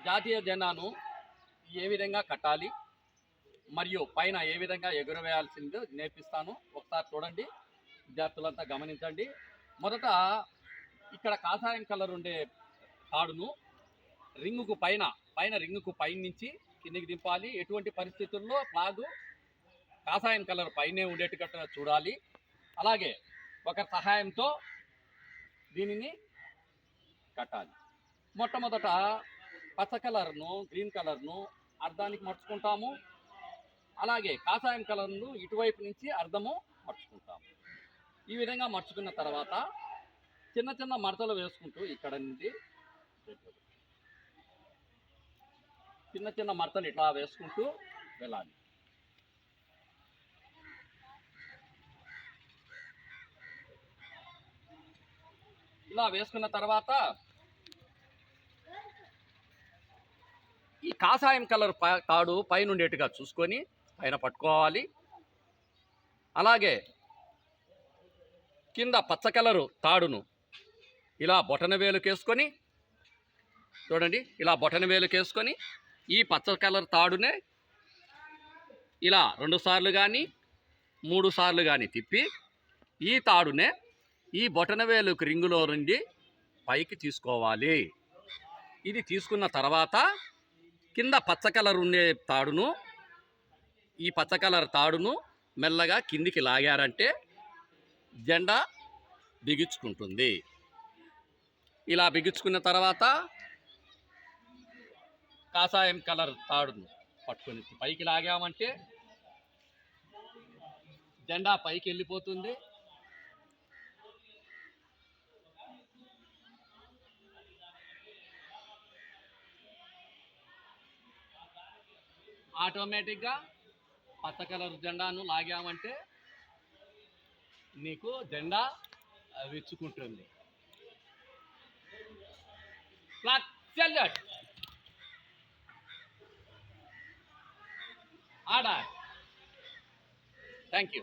జాతీయ జెండాను ఏ విధంగా కట్టాలి మరియు పైన ఏ విధంగా ఎగురవేయాల్సిందో నేర్పిస్తాను. ఒకసారి చూడండి, విద్యార్థులంతా గమనించండి. మొదట ఇక్కడ కాషాయం కలర్ ఉండే తాడును రింగుకు పైన రింగుకు నుంచి కిందికి దింపాలి. ఎటువంటి పరిస్థితుల్లో ఫ్లాగు కాషాయం కలర్ పైనే ఉండేట్టుగా చూడాలి. అలాగే ఒకరి సహాయంతో దీనిని కట్టాలి. మొట్టమొదట పచ్చ కలర్ను, గ్రీన్ కలర్ను అర్ధానికి మర్చుకుంటాము. అలాగే కాషాయం కలర్ను ఇటువైపు నుంచి అర్ధము మర్చుకుంటాము. ఈ విధంగా మర్చుకున్న తర్వాత చిన్న చిన్న మడతలు వేసుకుంటూ ఇక్కడ నుండి చిన్న చిన్న మడతలు ఇట్లా వేసుకుంటూ వెళ్ళాలి. ఇలా వేసుకున్న తర్వాత ఈ కాషాయం కలర్ తాడు పైన ఉండేట్టుగా చూసుకొని పైన పట్టుకోవాలి. అలాగే కింద పచ్చ కలరు తాడును ఇలా బొటన వేలుకేసుకొని చూడండి, ఇలా బొటన వేలుకేసుకొని ఈ పచ్చ కలర్ తాడునే ఇలా 2 సార్లు కానీ 3 సార్లు కానీ తిప్పి ఈ తాడునే ఈ బొటన వేలుకు రింగులో నుండి పైకి తీసుకోవాలి. ఇది తీసుకున్న తర్వాత కింద పచ్చ కలర్ ఉండే తాడును, ఈ పచ్చ కలర్ తాడును మెల్లగా కిందికి లాగారంటే జెండా బిగించుకుంటుంది. ఇలా బిగించుకున్న తర్వాత కాషాయం కలర్ తాడును పట్టుకొని పైకి లాగామంటే జెండా పైకి వెళ్ళిపోతుంది. ఆటోమేటిక్గా పచ్చ కలర్ జెండాను లాగామంటే నీకు జెండా విచ్చుకుంటుంది. ఆర్డర్. Thank you.